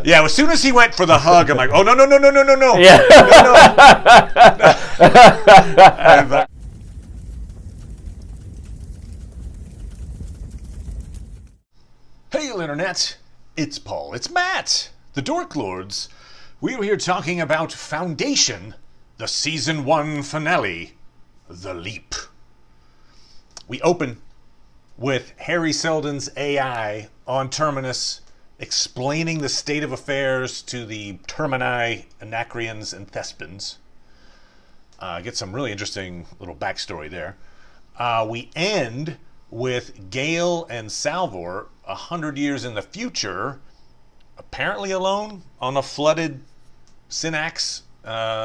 Yeah, as soon as he went for the hug, I'm like, oh, no. Yeah. No. Hey, Internet. It's Paul. It's Matt. The Dork Lords. We're here talking about Foundation, the Season 1 finale, The Leap. We open with Harry Seldon's AI on Terminus explaining the state of affairs to the Termini, Anacreons, and Thespins. Get some really interesting little backstory there. We end with Gale and Salvor 100 years in the future, apparently alone on a flooded Synax.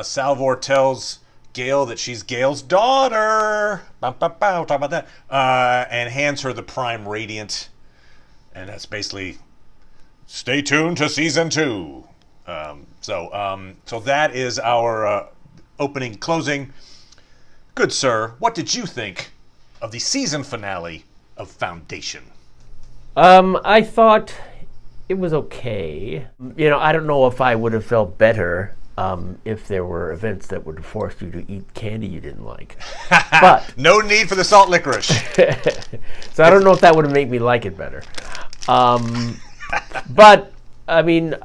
Salvor tells Gale that she's Gale's daughter. Talk about that. And hands her the Prime Radiant. And that's basically, stay tuned to Season 2. So that is our opening, closing. Good sir, what did you think of the season finale of Foundation? I thought it was okay. I don't know if I would have felt better if there were events that would have forced you to eat candy you didn't like. But no need for the salt licorice. So I don't know if that would have made me like it better. But I mean,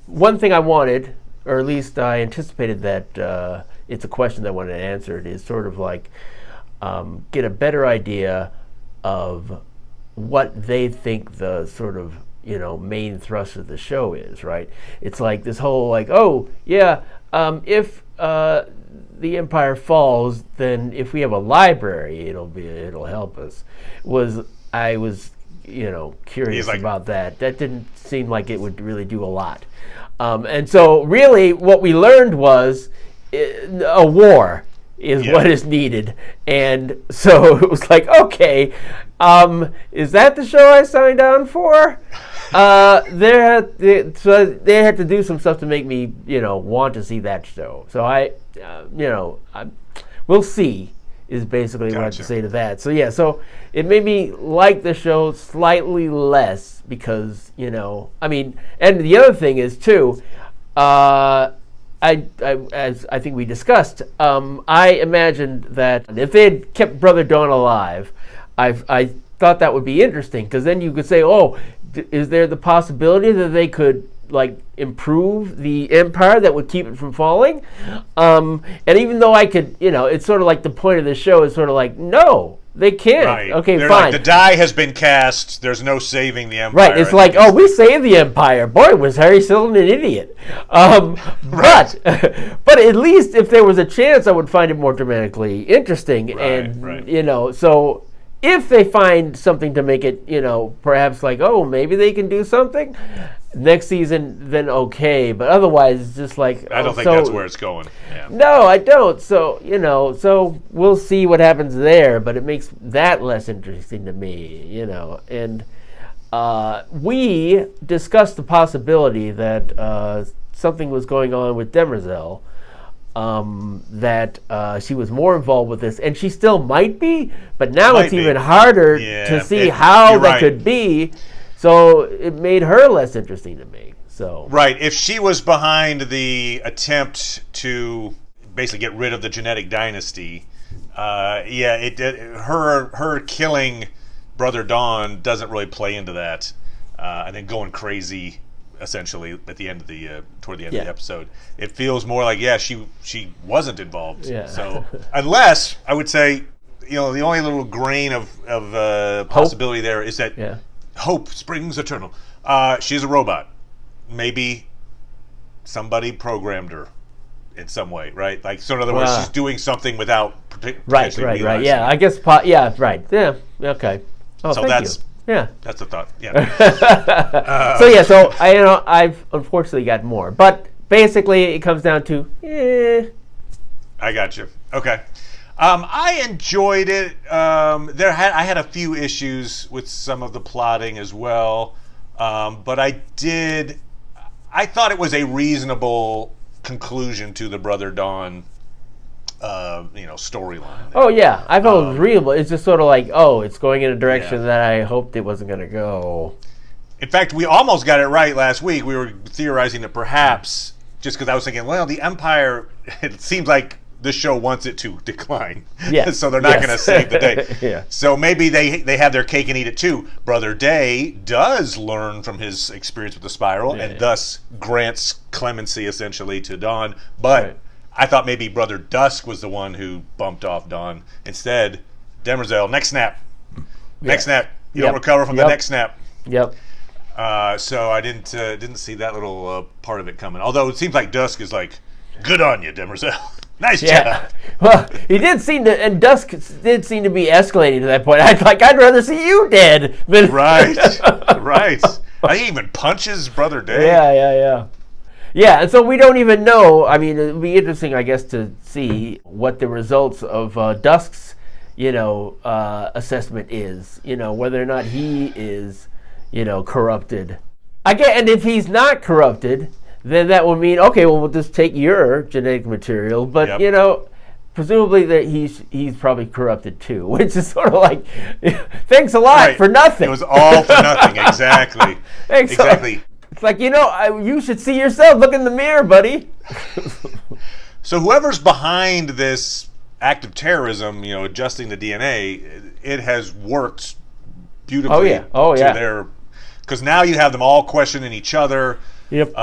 one thing I wanted, or at least I anticipated that it's a question that I wanted answered, is sort of like get a better idea of what they think the sort of main thrust of the show is, right? It's like this whole like, oh yeah, if the Empire falls, then if we have a library, it'll help us. I was curious about that. That didn't seem like it would really do a lot. And so really what we learned was a war is what is needed. And so it was like, okay, is that the show I signed on for? So they had to do some stuff to make me, want to see that show. So we'll see is basically what I have to say to that. So yeah, so it made me like the show slightly less because, and the other thing is too, as I think we discussed, I imagined that if they had kept Brother Dawn alive, I thought that would be interesting because then you could say, oh, is there the possibility that they could improve the Empire that would keep it from falling? And even though I could, it's sort of like the point of the show is sort of like, no, they can't. Right. Okay, They're fine. Like, the die has been cast. There's no saving the Empire. Right. It's like, oh, we saved the Empire. Boy, was Harry Seldon an idiot. But at least if there was a chance, I would find it more dramatically interesting. Right. So if they find something to make it, perhaps like, oh, maybe they can do something next season, then okay. But otherwise, it's just like, I don't think that's where it's going. Yeah. No, I don't. So, so we'll see what happens there, but it makes that less interesting to me, And we discussed the possibility that something was going on with Demerzel, that she was more involved with this, and she still might be, but now it's even harder to see how that could be. So it made her less interesting to me. So right, if she was behind the attempt to basically get rid of the genetic dynasty, her killing Brother Dawn doesn't really play into that, and then going crazy essentially at the end of toward the end of the episode. It feels more like she wasn't involved. Yeah. So unless I would say the only little grain of possibility there is that. Hope springs eternal. She's a robot. Maybe somebody programmed her in some way, right? Like, so in other words, she's doing something without right. Yeah, I guess. Right. Yeah. Okay. Oh, so that's that's the thought. Yeah. So I've unfortunately got more, but basically it comes down to I got you. Okay. I enjoyed it. I had a few issues with some of the plotting as well, but I thought it was a reasonable conclusion to the Brother Dawn, storyline. Oh yeah, I thought it was reasonable. It's just sort of like, it's going in a direction that I hoped it wasn't going to go. In fact, we almost got it right last week. We were theorizing that perhaps, just because I was thinking, well, the Empire, it seems like this show wants it to decline. Yes. So they're not going to save the day. Yeah. So maybe they have their cake and eat it too. Brother Day does learn from his experience with the spiral and thus grants clemency essentially to Dawn. But I thought maybe Brother Dusk was the one who bumped off Dawn. Instead, Demerzel, neck snap. Neck snap. You don't recover from the neck snap. Yep. So I didn't see that little part of it coming. Although it seems like Dusk is like, good on you, Demerzel. Nice job. Well, he did seem to, and Dusk did seem to be escalating to that point. I'd rather see you dead than right. I think he even punches Brother Day. Yeah, and so we don't even know. I mean, it'd be interesting, I guess, to see what the results of Dusk's, assessment is. Whether or not he is, corrupted. And if he's not corrupted, then that will mean, okay, well, we'll just take your genetic material. But, presumably that he's probably corrupted too, which is sort of like, thanks a lot for nothing. It was all for nothing, exactly. Exactly. It's like, you should see yourself. Look in the mirror, buddy. So whoever's behind this act of terrorism, adjusting the DNA, it has worked beautifully. Because now you have them all questioning each other. Yep.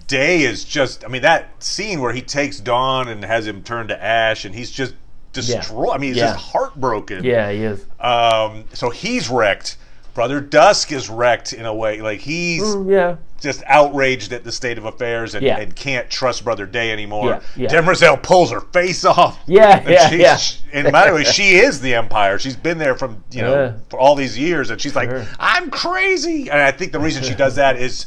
Day is just, that scene where he takes Dawn and has him turn to ash and he's just destroyed. He's just heartbroken. Yeah, he is. So he's wrecked. Brother Dusk is wrecked in a way. Like he's just outraged at the state of affairs and can't trust Brother Day anymore. Demerzel pulls her face off. And by the way, she is the Empire. She's been there from, for all these years. And she's like, I'm crazy. And I think the reason she does that is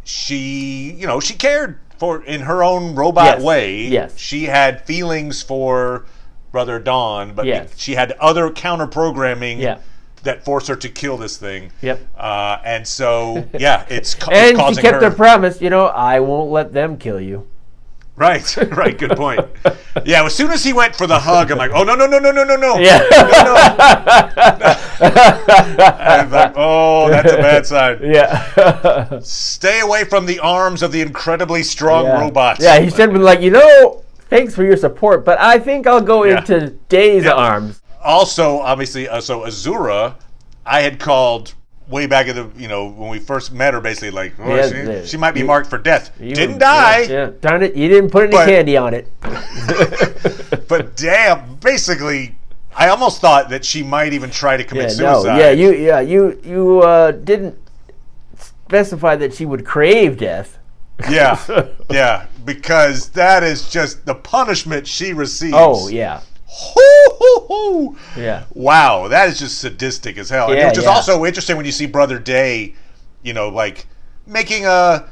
she cared for, in her own robot way. Yes. She had feelings for Brother Dawn, but she had other counter programming that forced her to kill this thing. Yep. And so, it's and causing she kept her her promise. I won't let them kill you. Right. Good point. Yeah. As soon as he went for the hug, I'm like, oh no. Yeah. I'm like, oh, that's a bad sign. Yeah. Stay away from the arms of the incredibly strong robots. Yeah. He should have been like, thanks for your support, but I think I'll go into Day's arms. Also, obviously, so Azura, I had called way back at the, when we first met her, basically like, she might be marked for death. Didn't die. Yeah. Darn it, you didn't put any candy on it. But damn, basically, I almost thought that she might even try to commit suicide. You didn't specify that she would crave death. Yeah, because that is just the punishment she receives. Oh, yeah. Yeah. Wow, that is just sadistic as hell. Which is also interesting when you see Brother Day, like making a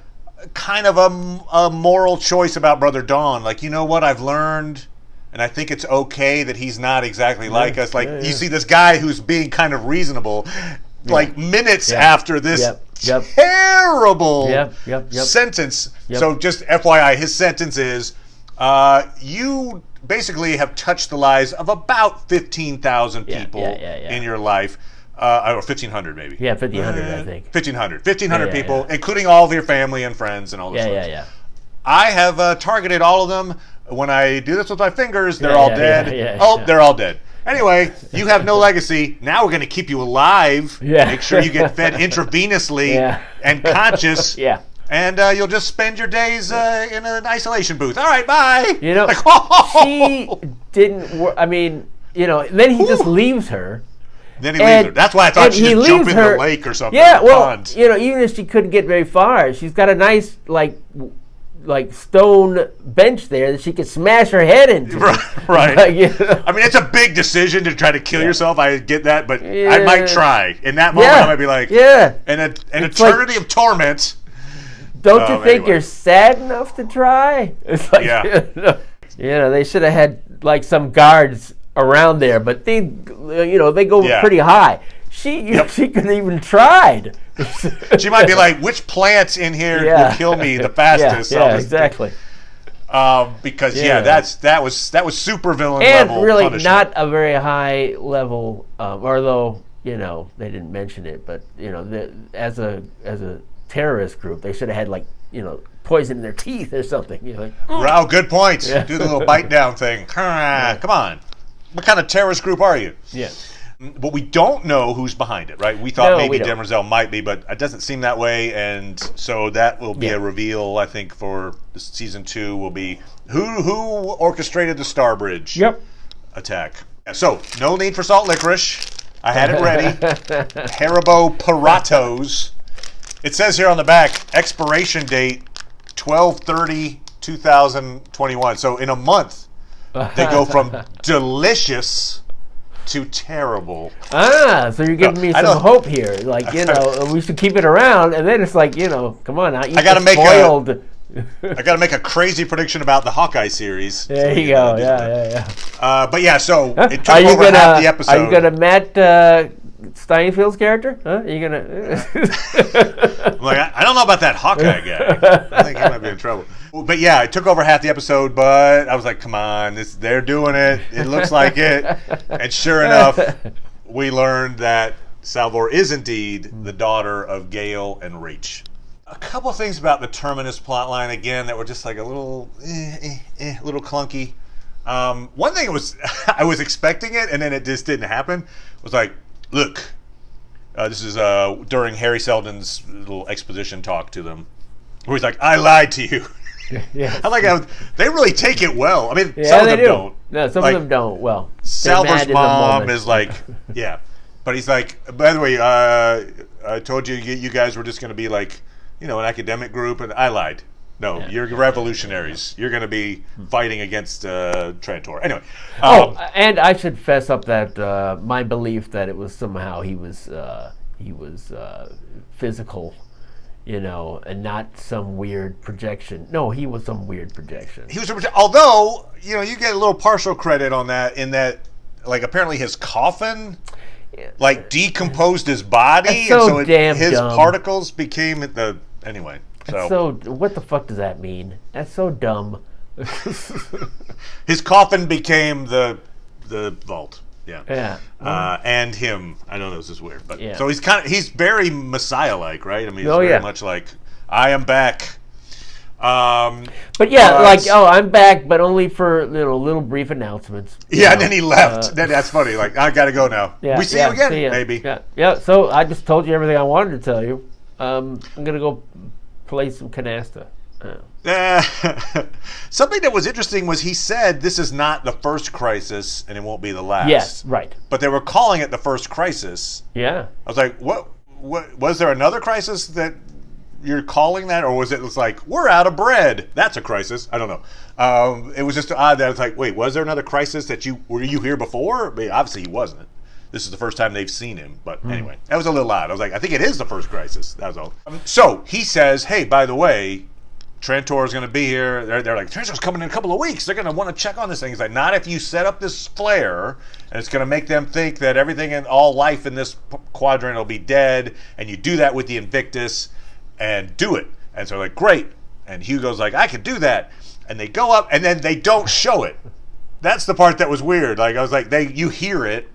kind of a moral choice about Brother Dawn. Like, you know what, I've learned, and I think it's okay that he's not exactly like us. Like, you see this guy who's being kind of reasonable, like minutes after this terrible sentence. So just FYI, his sentence is, you basically have touched the lives of about 15,000 people in your life, or 1,500 maybe. Yeah, 1,500 I think. 1,500 people, including all of your family and friends and all this. I have targeted all of them. When I do this with my fingers, they're all dead. They're all dead. Anyway, you have no legacy. Now we're going to keep you alive. Make sure you get fed intravenously and conscious. And you'll just spend your days in an isolation booth. All right, bye. She didn't. Then he just leaves her. Then he leaves her. That's why I thought she'd just jump in the lake or something. Yeah, well, even if she couldn't get very far, she's got a nice like stone bench there that she could smash her head into. Right. It's a big decision to try to kill yourself. I get that, but I might try. In that moment, I might be like, an eternity of torment. Don't you think you're sad enough to try? It's like, they should have had like some guards around there, but they go pretty high. She could have even tried. She might be like, which plants in here will kill me the fastest? Exactly. Because that was super villain and level really punishment. not a very high level, although they didn't mention it, but as a terrorist group, they should have had poison in their teeth or something. Wow, good point. Yeah. Do the little bite down thing. Come on. What kind of terrorist group are you? Yeah. But we don't know who's behind it, right? We thought maybe we don't. Demerzel might be, but it doesn't seem that way. And so that will be a reveal, I think, for season 2 will be who orchestrated the Starbridge attack. So, no need for salt licorice. I had it ready. Haribo Paratos. It says here on the back, expiration date 12/30/2021. So in a month, they go from delicious to terrible. So you're giving me some hope here. We should keep it around, and then it's come on, I gotta make spoiled. I got to make a crazy prediction about the Hawkeye series. There you go. Yeah. But yeah, so it took over half the episode. Are you gonna Matt Steinfeld's character? Huh? Are you gonna? I'm like, I don't know about that Hawkeye guy. I think he might be in trouble. But yeah, it took over half the episode. But I was like, come on, they're doing it. It looks like it. And sure enough, we learned that Salvor is indeed the daughter of Gale and Reach. A couple things about the Terminus plotline again that were just like a little, little clunky. One thing was I was expecting it, and then it just didn't happen. Was like, look, this is during Harry Seldon's little exposition talk to them, where he's like, "I lied to you." Yeah, I like how they really take it well. I mean, some of them don't. No, some of them don't. Well, Salvor's mom is like, yeah, but he's like, by the way, I told you guys were just going to be like, an academic group, and I lied. No, you're revolutionaries. You're going to be fighting against Trantor. Anyway. And I should fess up that my belief that it was somehow he was physical, and not some weird projection. No, he was some weird projection. He was, although you get a little partial credit on that in that, apparently his coffin. Decomposed his body, so and damn his dumb. Particles became anyway. So what the fuck does that mean? That's so dumb. His coffin became the vault. Yeah. Yeah. And him. I know this is weird, but yeah. So he's very Messiah-like, right? I mean, he's very much like, I am back. But yeah, I'm back, but only for little brief announcements. And then he left. Then that's funny. I gotta go now. Yeah, we see you again, see ya. maybe. Yeah. So I just told you everything I wanted to tell you. I'm gonna go play some canasta. Something that was interesting was he said this is not the first crisis and it won't be the last. Yes, right. But they were calling it the first crisis. Yeah. I was like, what was there another crisis that you're calling that, or was it like we're out of bread? That's a crisis. I don't know. It was just odd that it's like, wait, was there another crisis that were you here before? I mean, obviously he wasn't. This is the first time they've seen him. But anyway, that was a little odd. I was like, I think it is the first crisis. That was all. So he says, hey, by the way, Trantor is going to be here. They're like, Trantor's coming in a couple of weeks. They're going to want to check on this thing. He's like, not if you set up this flare, and it's going to make them think that everything and all life in this quadrant will be dead, and you do that with the Invictus, and do it. And so they're like, great. And Hugo's like, I can do that. And they go up, and then they don't show it. That's the part that was weird. I was like, you hear it,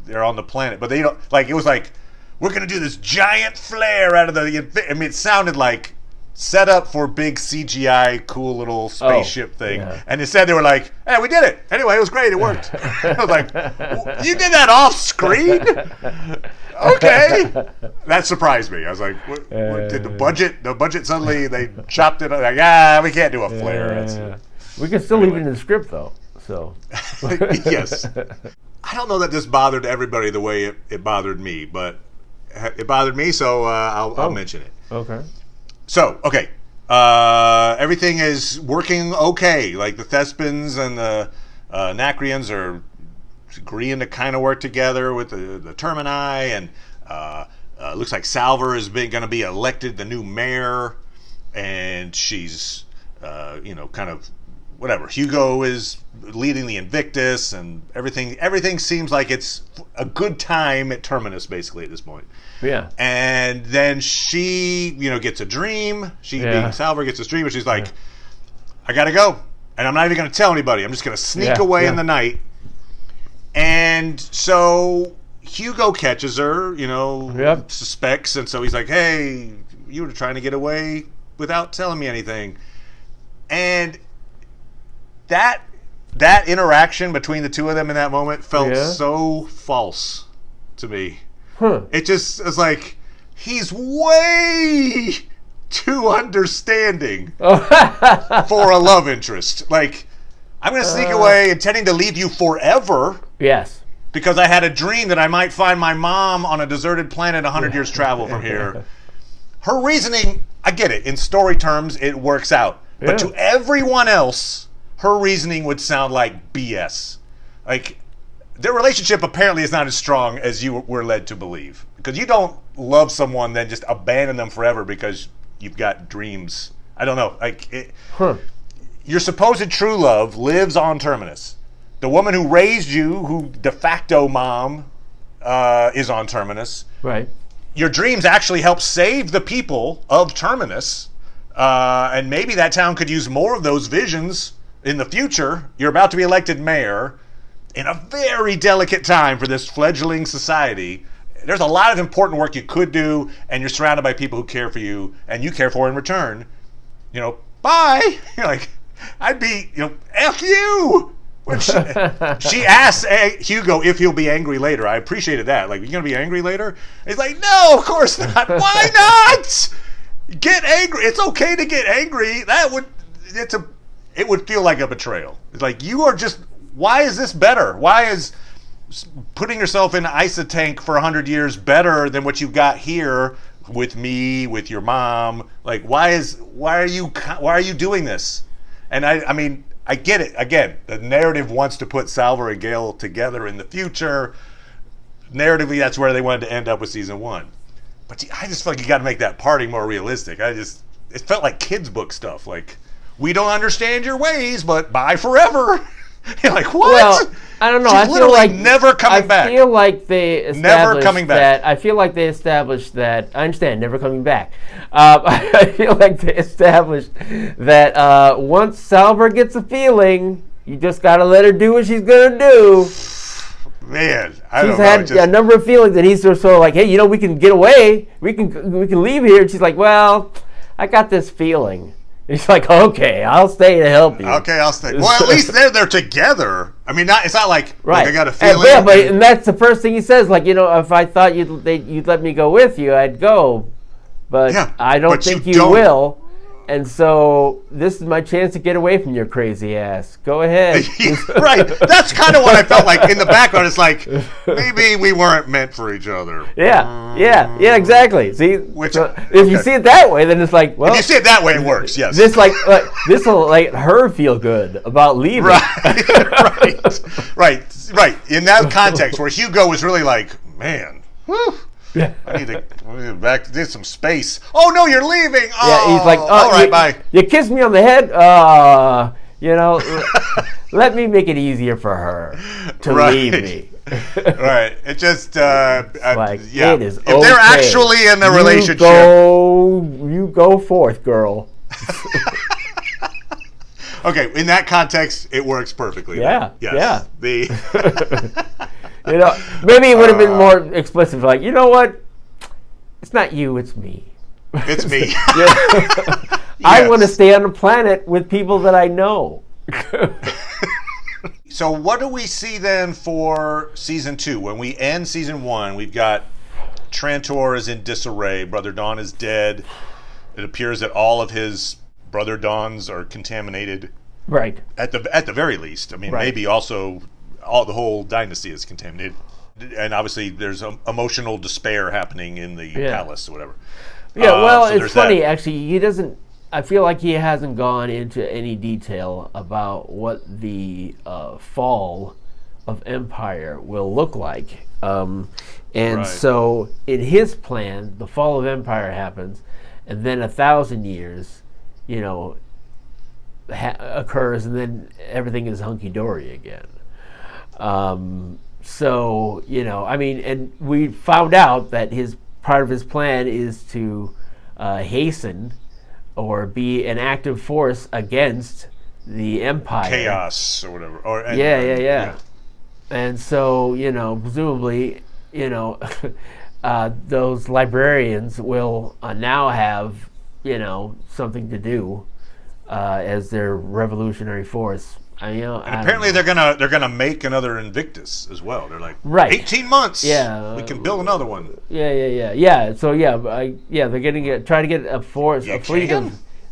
they're on the planet, but they don't. It was like, we're going to do this giant flare out of the. I mean, it sounded like set up for big CGI, cool little spaceship thing. Yeah. And instead they were like, hey, we did it. Anyway, it was great. It worked. I was like, you did that off screen? Okay. That surprised me. I was like, what did the budget suddenly, they chopped it? Like, we can't do a flare. We can still leave it in the script, though. So yes. I don't know that this bothered everybody the way it bothered me, but it bothered me, so I'll mention it. Okay. So, okay. Everything is working okay. Like the Thespins and the Nacrians are agreeing to kind of work together with the Termini, and looks like Salvor is going to be elected the new mayor, and she's, kind of whatever. Hugo is leading the Invictus, and everything seems like it's a good time at Terminus, basically, at this point. Yeah. And then she, gets a dream. She, being Salvor, gets this dream, and she's like, I gotta go. And I'm not even going to tell anybody. I'm just going to sneak away in the night. And so Hugo catches her, Yep. suspects, and so he's like, hey, you were trying to get away without telling me anything. And that interaction between the two of them in that moment felt so false to me. It just was like, he's way too understanding for a love interest. Like, I'm going to sneak away intending to leave you forever. Yes. Because I had a dream that I might find my mom on a deserted planet 100 years travel from here. Her reasoning, I get it. In story terms, it works out. But to everyone else, her reasoning would sound like BS. Like, their relationship apparently is not as strong as you were led to believe. Because you don't love someone, then just abandon them forever because you've got dreams. I don't know. Like, your supposed true love lives on Terminus. The woman who raised you, who de facto mom, is on Terminus. Right. Your dreams actually help save the people of Terminus. And maybe that town could use more of those visions in the future. You're about to be elected mayor in a very delicate time for this fledgling society. There's a lot of important work you could do, and you're surrounded by people who care for you, and you care for in return. Bye. You're like, I'd be, F you. When she asks Hugo if he'll be angry later. I appreciated that. Like, you going to be angry later? He's like, no, of course not. Why not? Get angry. It's okay to get angry. It would feel like a betrayal. It's like, you are just, why is this better? Why is putting yourself in an ice tank for 100 years better than what you got here with me, with your mom? Like, why are you doing this? And I mean, I get it. Again, the narrative wants to put Salvor and Gale together in the future. Narratively, that's where they wanted to end up with season 1. But I just feel like you got to make that parting more realistic. It felt like kids' book stuff. Like, we don't understand your ways, but bye forever. You're like, what? Well, I don't know. She's I feel literally like never coming back. I feel like they established Never coming back. I feel like they established that. I understand, never coming back. I feel like they established that once Salvor gets a feeling, you just got to let her do what she's gonna do. Man, she's had a number of feelings, and he's sort of like, hey, we can get away. We can leave here. And she's like, well, I got this feeling. He's like, okay, I'll stay to help you. Okay, I'll stay. Well, at least they're together. I mean, it's not like, right. I got a feeling. And that's the first thing he says. Like, if I thought you'd let me go with you, I'd go. But I don't think you will. And so this is my chance to get away from your crazy ass. Go ahead. Right. That's kind of what I felt like in the background. It's like, maybe we weren't meant for each other. Yeah, exactly. See, if you see it that way, then it's like, well. If you see it that way, it works, yes. This will let her feel good about leaving. Right. In that context where Hugo was really like, man, whew. I need to get some space. Oh no, you're leaving. Oh, yeah, he's like, all right, bye. You kissed me on the head. Let me make it easier for her to leave me. Right. It just it is. If they're actually in a relationship, you go forth, girl. Okay, in that context, it works perfectly. Yeah. Yes. Maybe it would have been more explicit. Like, you know what? It's not you, it's me. It's me. I want to stay on the planet with people that I know. So what do we see then for season 2? When we end season 1, we've got Trantor is in disarray. Brother Dawn is dead. It appears that all of his Brother Dawns are contaminated. Right. At the very least. I mean, maybe also the whole dynasty is contaminated. And obviously there's emotional despair happening in the palace or whatever. Yeah, well, so it's funny, actually. He doesn't... I feel like he hasn't gone into any detail about what the fall of Empire will look like. So in his plan, the fall of Empire happens, and then 1,000 years, occurs, and then everything is hunky-dory again. And we found out that part of his plan is to hasten or be an active force against the Empire. Chaos or whatever. Yeah. And so, presumably, those librarians will now have, something to do as their revolutionary force. And apparently they're gonna make another Invictus as well. They're like, right, 18 months. Yeah, we can build another one. Yeah. So they're getting try to get a fleet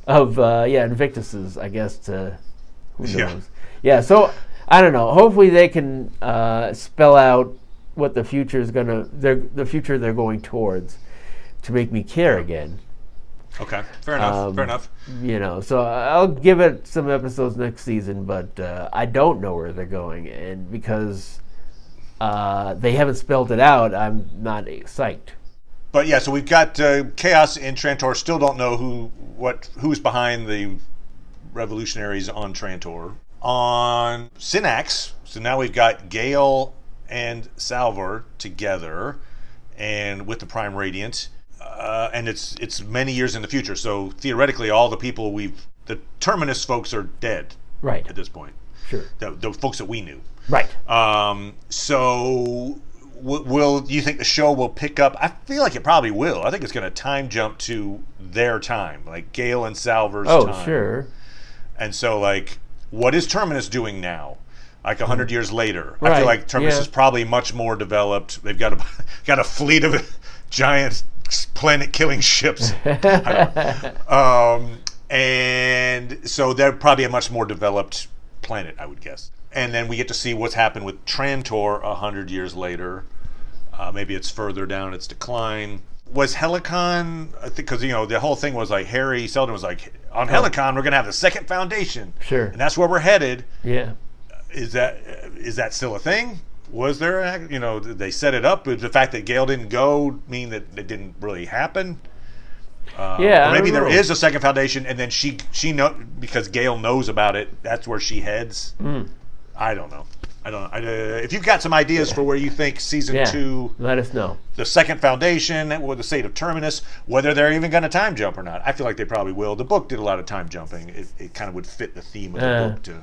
of Invictuses, I guess. To who knows? Yeah. So I don't know. Hopefully they can spell out what the future is the future they're going towards, to make me care again. Okay, fair enough. So I'll give it some episodes next season, but I don't know where they're going, and because they haven't spelled it out, I'm not psyched. But yeah, so we've got Chaos and Trantor. Still don't know who's behind the revolutionaries on Trantor. On Synax, so now we've got Gale and Salvor together, and with the Prime Radiant. And it's many years in the future, so theoretically all the people the Terminus folks are dead, right, at this point. Sure. The folks that we knew. Right. So will you think the show will pick up? I feel like it probably will. I think it's going to time jump to their time, like Gale and Salvor's time. Oh, sure. And so, like, what is Terminus doing now? Like 100 years later. Right. I feel like Terminus is probably much more developed. They've got a fleet of giant planet-killing ships. And so they're probably a much more developed planet, I would guess. And then we get to see what's happened with Trantor 100 years later. Maybe it's further down its decline. Was Helicon, I think, because, the whole thing was like Harry Seldon was like, on Helicon, we're going to have the second foundation. Sure. And that's where we're headed. Yeah. Is that still a thing? Was there, did they set it up? Did the fact that Gale didn't go mean that it didn't really happen? Or maybe there is a second foundation, and then she because Gale knows about it. That's where she heads. I don't know. If you've got some ideas for where you think season 2, let us know. The second foundation, or the state of Terminus, whether they're even going to time jump or not. I feel like they probably will. The book did a lot of time jumping. It kind of would fit the theme of the book too.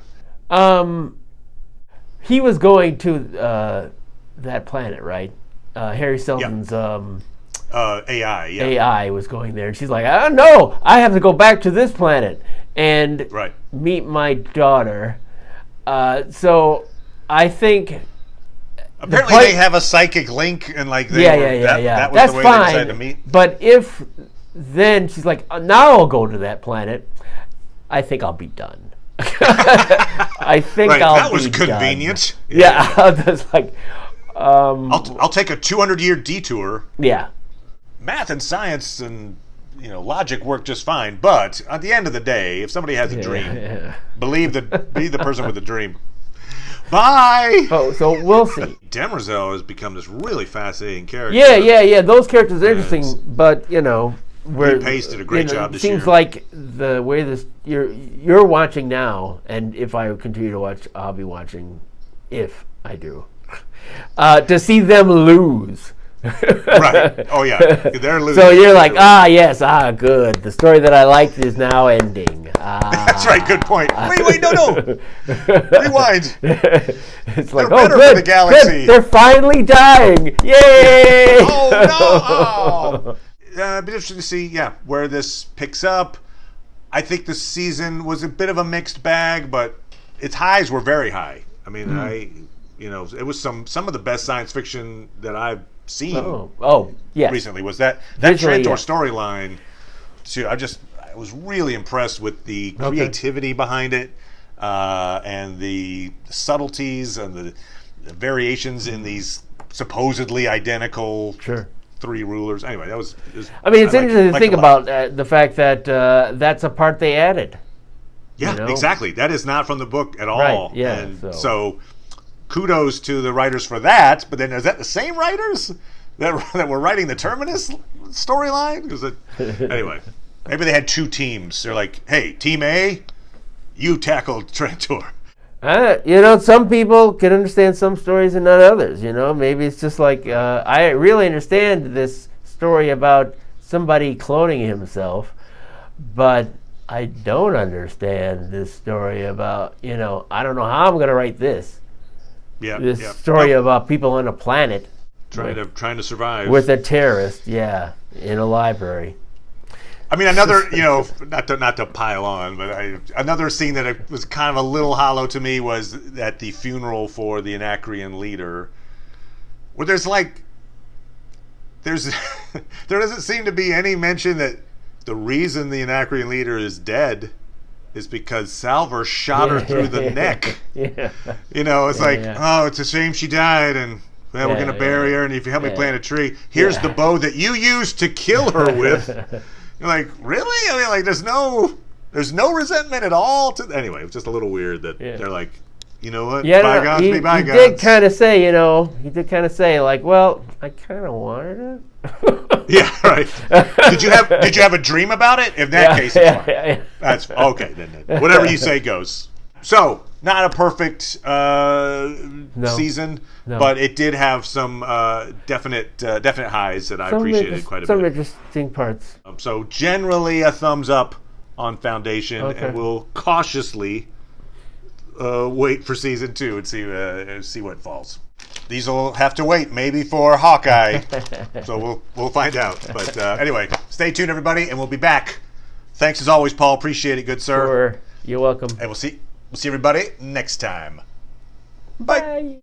He was going to that planet, right? Harry Seldon's AI. Yeah. AI was going there, and she's like, "Oh no, I have to go back to this planet and meet my daughter." So I think apparently they have a psychic link, and like that was that's the way fine. they decided to meet. But if then she's like, "Now I'll go to that planet," I think I'll be done. I think that was convenient. Done. Yeah, I was like, I'll take a 200-year detour. Yeah, math and science and logic work just fine. But at the end of the day, if somebody has a dream, be the person with the dream. Bye. Oh, so we'll see. Demerzel has become this really fascinating character. Yeah. Those characters are interesting, but Pace did a great job this year. Seems like the way you're watching now, and if I continue to watch, I'll be watching. If I do, to see them lose. Right. Oh yeah, they're losing. So you're like, yes, good. The story that I liked is now ending. That's right. Good point. Wait, no. Rewind. It's like, better good, for the galaxy. Good. They're finally dying. Yay! Oh no! It'd be interesting to see, where this picks up. I think the season was a bit of a mixed bag, but its highs were very high. I mean, it was some of the best science fiction that I've seen. Recently was that Trantor storyline. Too, I was really impressed with the creativity behind it, and the subtleties and the variations in these supposedly identical. Sure. 3 rulers. Anyway, that was. It's interesting to think about the fact that that's a part they added. Yeah, exactly. That is not from the book at all. Right. Yeah. And so, kudos to the writers for that. But then, is that the same writers that were writing the Terminus storyline? Anyway, maybe they had 2 teams. They're like, "Hey, Team A, you tackled Trantor." Some people can understand some stories and not others. Maybe it's just like I really understand this story about somebody cloning himself, but I don't understand this story about, I don't know how I'm going to write this. Yeah. This story about people on a planet. trying to survive with a terrorist. Yeah, in a library. I mean, another, not to pile on, but another scene that was kind of a little hollow to me was at the funeral for the Anacreon leader, where there doesn't seem to be any mention that the reason the Anacreon leader is dead is because Salvor shot her through the neck. Yeah. It's oh, it's a shame she died, and we're going to bury her, and if you help me plant a tree, here's the bow that you used to kill her with. You're like, really? I mean, like, there's no resentment at all. Anyway, it's just a little weird that they're like, you know what? Bygones be bygones. He did kind of say, like, well, I kind of wanted it. Yeah, right. Did you have a dream about it? In that case, it's fine. Yeah. That's okay. Then whatever you say goes. So, not a perfect season, but it did have some definite highs that I appreciated quite a bit. Some interesting parts. So generally a thumbs up on Foundation, and we'll cautiously wait for season 2 and see what falls. These will have to wait maybe for Hawkeye, so we'll find out. But anyway, stay tuned, everybody, and we'll be back. Thanks as always, Paul. Appreciate it, good sir. Sure. You're welcome. And we'll see everybody next time. Bye.